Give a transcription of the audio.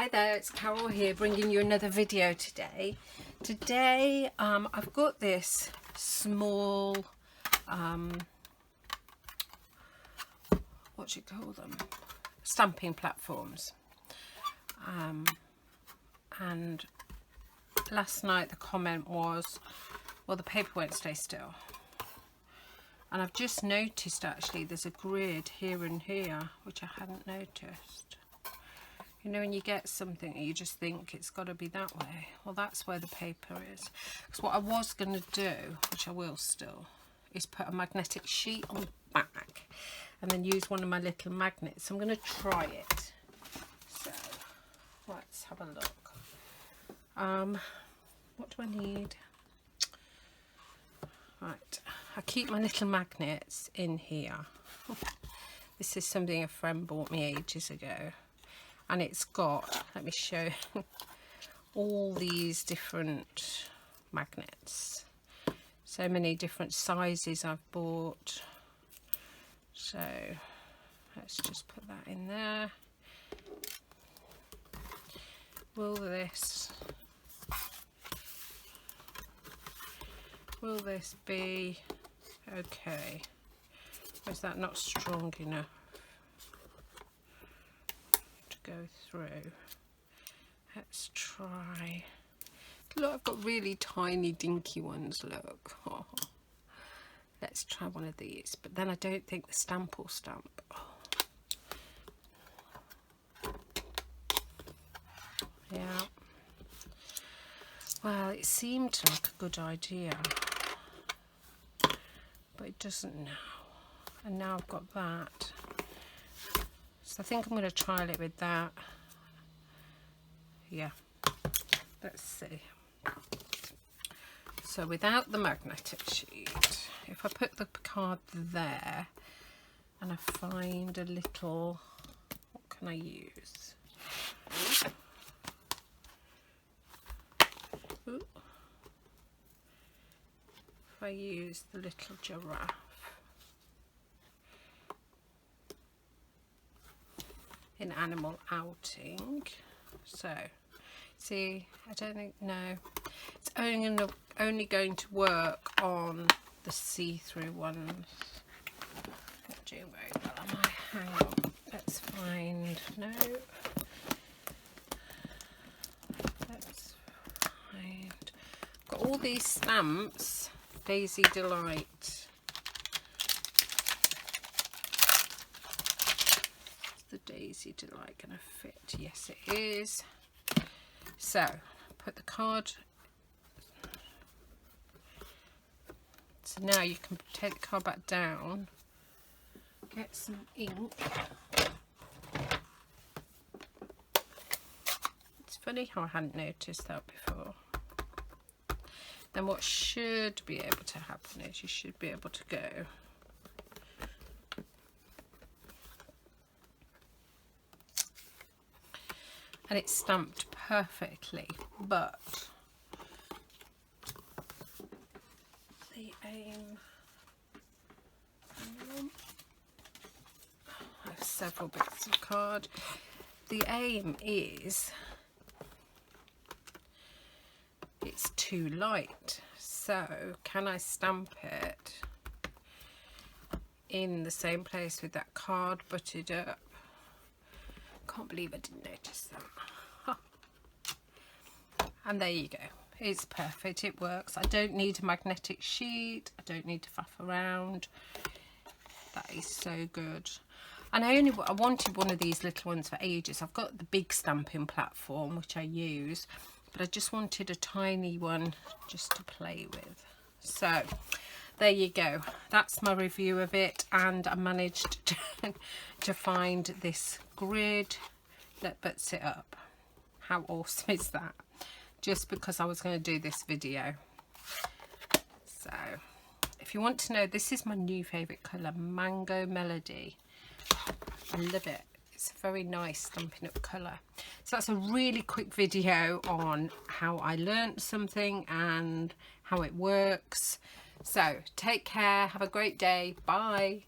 Hi there, it's Carol here bringing you another video today. Today I've got this small, what do you call them? Stamping platforms. And last night the comment was, well, the paper won't stay still. And I've just noticed actually there's a grid here and here, which I hadn't noticed. You know, when you get something you just think it's got to be that way. Well, that's where the paper is. Because what I was going to do, which I will still, is put a magnetic sheet on the back and then use one of my little magnets. I'm going to try it. So, let's have a look. What do I need? Right, I keep my little magnets in here. This is something a friend bought me ages ago. And it's got, let me show, all these different magnets. So many different sizes I've bought. So let's just put that in there. Will this be okay? Or is that not strong enough go through? Let's try. Look, I've got really tiny dinky ones, look. Oh. Let's try one of these, but then I don't think the stamp will stamp. Oh. Yeah, well, it seemed like a good idea, but it doesn't now. And now I've got that. So I think I'm going to trial it with that. Yeah, let's see. So without the magnetic sheet, if I put the card there and I find a little, what can I use? Ooh. If I use the little giraffe. In Animal Outing. So see, I don't think, no, it's only going to work on the see-through ones. Not doing very well, am I? Hang on, let's find, no, let's find, got all these stamps. Daisy Delight. The Daisy Delight gonna fit? Yes, it is. So put the card. So now you can take the card back down, get some ink. It's funny how I hadn't noticed that before. Then what should be able to happen is you should be able to go and it's stamped perfectly, but the aim, I have several bits of card. The aim is it's too light, so can I stamp it in the same place with that card butted up? Can't believe I didn't notice that. Huh. And there you go, it's perfect, it works. I don't need a magnetic sheet, I don't need to faff around. That is so good. And I wanted one of these little ones for ages. I've got the big stamping platform which I use, but I just wanted a tiny one just to play with. So there you go, that's my review of it, and I managed to find this grid that butts it up. How awesome is that? Just because I was going to do this video. So if you want to know, this is my new favourite colour, Mango Melody. I love it. It's a very nice Stampin' Up colour. So that's a really quick video on how I learnt something and how it works. So take care, have a great day, bye.